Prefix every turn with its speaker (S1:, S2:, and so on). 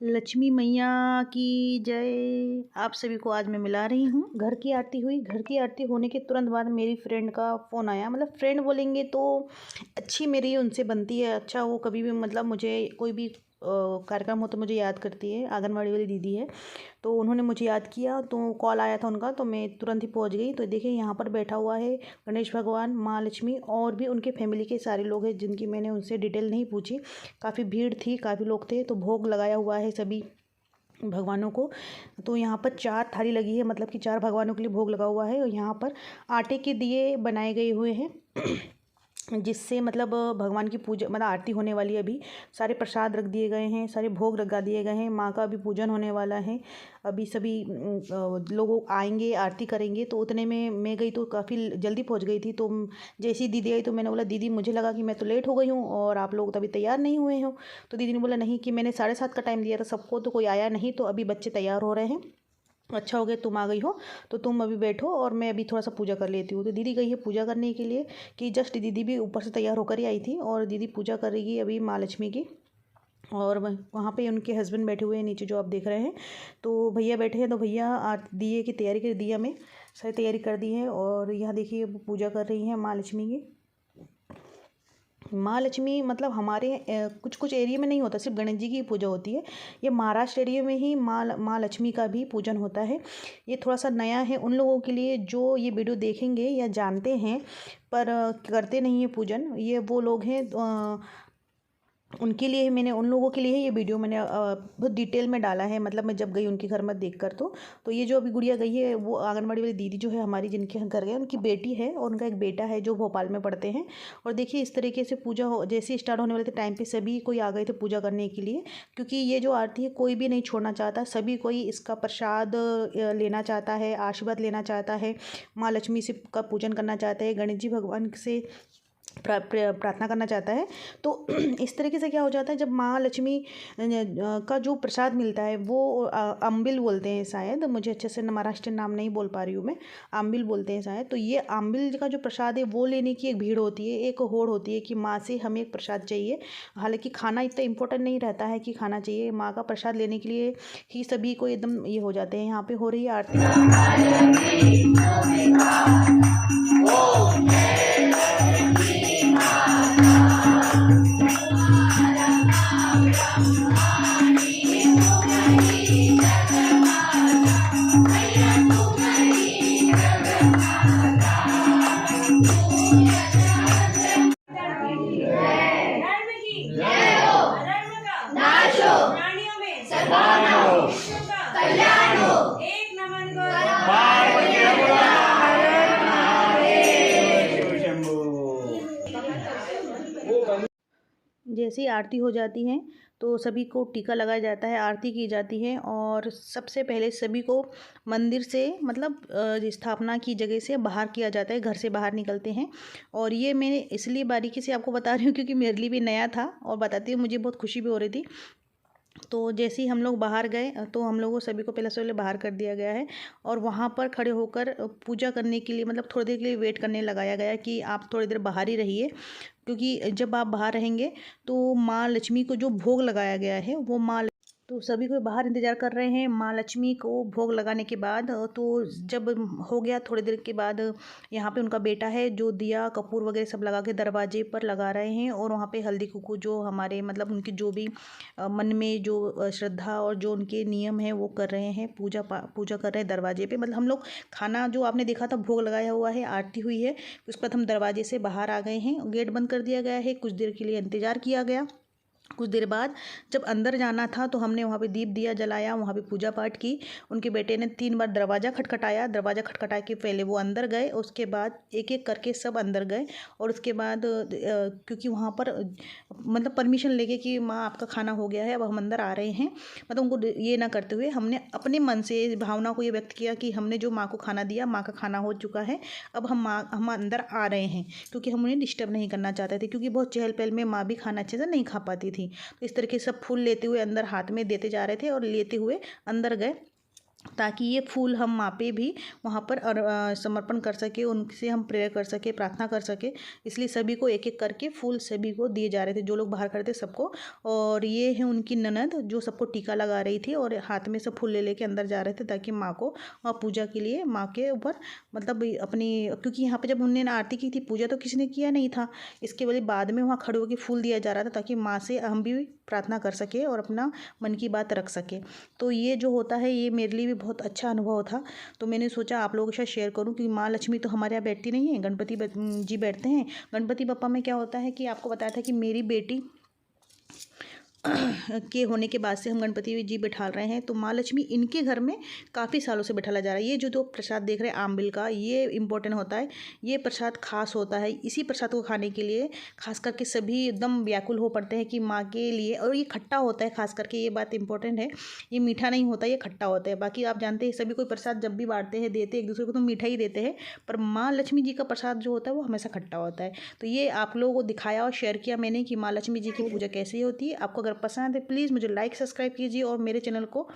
S1: लक्ष्मी मैया की जय। आप सभी को आज मैं मिला रही हूँ। घर की आरती हुई। घर की आरती होने के तुरंत बाद मेरी फ्रेंड का फ़ोन आया। मतलब फ्रेंड बोलेंगे तो अच्छी मेरी उनसे बनती है। अच्छा, वो कभी भी मतलब मुझे कोई भी कार्यक्रम हो तो मुझे याद करती है। आंगनवाड़ी वाली दीदी है, तो उन्होंने मुझे याद किया, तो कॉल आया था उनका, तो मैं तुरंत ही पहुंच गई। तो देखिए यहाँ पर बैठा हुआ है गणेश भगवान, माँ लक्ष्मी और भी उनके फैमिली के सारे लोग हैं, जिनकी मैंने उनसे डिटेल नहीं पूछी। काफ़ी भीड़ थी, काफ़ी लोग थे, तो भोग लगाया हुआ है सभी भगवानों को। तो यहाँ पर 4 थाली लगी है, मतलब कि 4 भगवानों के लिए भोग लगा हुआ है। और यहाँ पर आटे के दिए बनाए गए हुए हैं जिससे मतलब भगवान की पूजा, मतलब आरती होने वाली है अभी। सारे प्रसाद रख दिए गए हैं, सारे भोग लगा दिए गए हैं। माँ का अभी पूजन होने वाला है। अभी सभी लोग आएंगे, आरती करेंगे। तो उतने में मैं गई, तो काफ़ी जल्दी पहुँच गई थी। तो जैसी दीदी आई तो मैंने बोला, दीदी मुझे लगा कि मैं तो लेट हो गई हूँ और आप लोग तो अभी तैयार नहीं हुए हो। तो दीदी ने बोला नहीं, कि मैंने 7:30 का टाइम दिया था सबको, तो कोई आया नहीं, तो अभी बच्चे तैयार हो रहे हैं। अच्छा हो गया तुम आ गई हो, तो तुम अभी बैठो और मैं अभी थोड़ा सा पूजा कर लेती हूँ। तो दीदी गई है पूजा करने के लिए, कि जस्ट दीदी भी ऊपर से तैयार होकर ही आई थी, और दीदी पूजा करेगी अभी माँ लक्ष्मी की। और वहाँ पे उनके हस्बैंड बैठे हुए हैं नीचे, जो आप देख रहे हैं। तो भैया बैठे हैं, तो भैया दिए की तैयारी कर, दिया में सारी तैयारी कर दी है। और यहाँ देखिए वो पूजा कर रही हैं माँ लक्ष्मी की। माँ लक्ष्मी मतलब हमारे कुछ कुछ एरिया में नहीं होता, सिर्फ गणेश जी की पूजा होती है। ये महाराष्ट्र एरिया में ही माँ लक्ष्मी का भी पूजन होता है। ये थोड़ा सा नया है उन लोगों के लिए जो ये वीडियो देखेंगे या जानते हैं, पर करते नहीं है पूजन। ये वो लोग हैं, उनके लिए मैंने, उन लोगों के लिए ये वीडियो मैंने बहुत डिटेल में डाला है। मतलब मैं जब गई उनके घर में देखकर, तो ये जो अभी गुड़िया गई है, वो आंगनबाड़ी वाली दीदी जो है हमारी, जिनके घर गए, उनकी बेटी है और उनका एक बेटा है जो भोपाल में पढ़ते हैं। और देखिए इस तरीके से पूजा हो, जैसे स्टार्ट होने वाले थे टाइम पे सभी कोई आ गए थे पूजा करने के लिए। क्योंकि ये जो आरती है कोई भी नहीं छोड़ना चाहता, सभी कोई इसका प्रसाद लेना चाहता है, आशीर्वाद लेना चाहता है, माँ लक्ष्मी से का पूजन करना चाहता है, गणेश जी भगवान से प्रार्थना करना चाहता है। तो इस तरीके से क्या हो जाता है, जब माँ लक्ष्मी का जो प्रसाद मिलता है वो अम्बिल बोलते हैं शायद, मुझे अच्छे से महाराष्ट्र नाम नहीं बोल पा रही हूँ मैं, अम्बिल बोलते हैं शायद। तो ये अम्बिल का जो प्रसाद है वो लेने की एक भीड़ होती है, एक होड़ होती है कि माँ से हमें एक प्रसाद चाहिए। हालांकि खाना इतना इम्पोर्टेंट नहीं रहता है कि खाना चाहिए, माँ का प्रसाद लेने के लिए ही सभी को एकदम ये हो जाते हैं। यहाँ पे हो रही है आरती। धर्म की जय हो, अधर्म का नाश हो, प्राणियों में सद्भावना हो, विश्व का कल्याण हो। एक नमन करो पार्वती शिव शंभू। जैसे ही आरती हो जाती है तो सभी को टीका लगाया जाता है, आरती की जाती है। और सबसे पहले सभी को मंदिर से, मतलब स्थापना की जगह से बाहर किया जाता है, घर से बाहर निकलते हैं। और ये मैंने इसलिए बारीकी से आपको बता रही हूँ क्योंकि मेरे लिए भी नया था, और बताती हूँ मुझे बहुत खुशी भी हो रही थी। तो जैसे ही हम लोग बाहर गए तो हम लोगों सभी को पहले से पहले बाहर कर दिया गया है, और वहाँ पर खड़े होकर पूजा करने के लिए, मतलब थोड़ी देर के लिए वेट करने लगाया गया कि आप थोड़ी देर बाहर ही रहिए। क्योंकि जब आप बाहर रहेंगे तो माँ लक्ष्मी को जो भोग लगाया गया है वो तो सभी को बाहर इंतज़ार कर रहे हैं माँ लक्ष्मी को भोग लगाने के बाद। तो जब हो गया थोड़ी देर के बाद, यहाँ पे उनका बेटा है जो दिया कपूर वगैरह सब लगा के दरवाजे पर लगा रहे हैं। और वहाँ पे हल्दी कुकू जो हमारे, मतलब उनकी जो भी मन में जो श्रद्धा और जो उनके नियम है वो कर रहे हैं, पूजा कर रहे हैं दरवाजे पे। मतलब हम लोग खाना जो आपने देखा था भोग लगाया हुआ है, आरती हुई है, उसके बाद हम दरवाजे से बाहर आ गए हैं, गेट बंद कर दिया गया है, कुछ देर के लिए इंतज़ार किया गया। कुछ देर बाद जब अंदर जाना था तो हमने वहाँ पे दीप दिया जलाया, वहाँ पे पूजा पाठ की। उनके बेटे ने 3 बार दरवाज़ा खटखटाया, दरवाज़ा खटखटा के पहले वो अंदर गए, उसके बाद एक एक करके सब अंदर गए। और उसके बाद क्योंकि वहाँ पर मतलब परमिशन लेके कि माँ आपका खाना हो गया है, अब हम अंदर आ रहे हैं, मतलब उनको ये ना करते हुए हमने अपने मन से भावना को ये व्यक्त किया कि हमने जो माँ को खाना दिया, माँ का खाना हो चुका है, अब हम अंदर आ रहे हैं। क्योंकि हम उन्हें डिस्टर्ब नहीं करना चाहते थे, क्योंकि बहुत चहल पहल में माँ भी खाना अच्छे से नहीं खा पाती थी। तो इस तरीके से सब फूल लेते हुए अंदर हाथ में देते जा रहे थे और लेते हुए अंदर गए। ताकि ये फूल हम माँ पे भी वहाँ पर समर्पण कर सके, उनसे हम प्रेयर कर सके, प्रार्थना कर सके। इसलिए सभी को एक एक करके फूल सभी को दिए जा रहे थे, जो लोग बाहर खड़े थे सबको। और ये है उनकी ननद जो सबको टीका लगा रही थी और हाथ में सब फूल ले लेके अंदर जा रहे थे, ताकि माँ को वहाँ पूजा के लिए माँ के ऊपर मतलब अपनी, क्योंकि यहाँ पे जब उन्होंने आरती की थी, पूजा तो किसी ने किया नहीं था, इसके वजह बाद में वहाँ खड़े होकर फूल दिया जा रहा था, ताकि माँ से हम भी प्रार्थना कर सके और अपना मन की बात रख सके। तो ये जो होता है, ये मेरे लिए भी बहुत अच्छा अनुभव था। तो मैंने सोचा आप लोगों के साथ शेयर करूं, क्योंकि माँ लक्ष्मी तो हमारे यहाँ बैठती नहीं है, गणपति जी बैठते हैं। गणपति बप्पा में क्या होता है कि आपको बताया था कि मेरी बेटी के होने के बाद से हम गणपति जी बैठा रहे हैं, तो माँ लक्ष्मी इनके घर में काफ़ी सालों से बैठाला जा रहा है। ये जो प्रसाद देख रहे हैं आम्बिल का, ये इम्पोर्टेंट होता है, ये प्रसाद खास होता है। इसी प्रसाद को खाने के लिए खास करके सभी एकदम व्याकुल हो पड़ते हैं कि माँ के लिए। और ये खट्टा होता है, खास करके ये बात इंपॉर्टेंट है, ये मीठा नहीं होता, ये खट्टा होता है। बाकी आप जानते हैं सभी कोई प्रसाद जब भी बांटते हैं, देते हैं एक दूसरे को, तो मीठा ही देते हैं, पर माँ लक्ष्मी जी का प्रसाद जो होता है वो हमेशा खट्टा होता है। तो ये आप लोगों को दिखाया और शेयर किया मैंने कि माँ लक्ष्मी जी की पूजा कैसे होती है। आपको अगर पसंद है प्लीज़ मुझे लाइक सब्सक्राइब कीजिए और मेरे चैनल को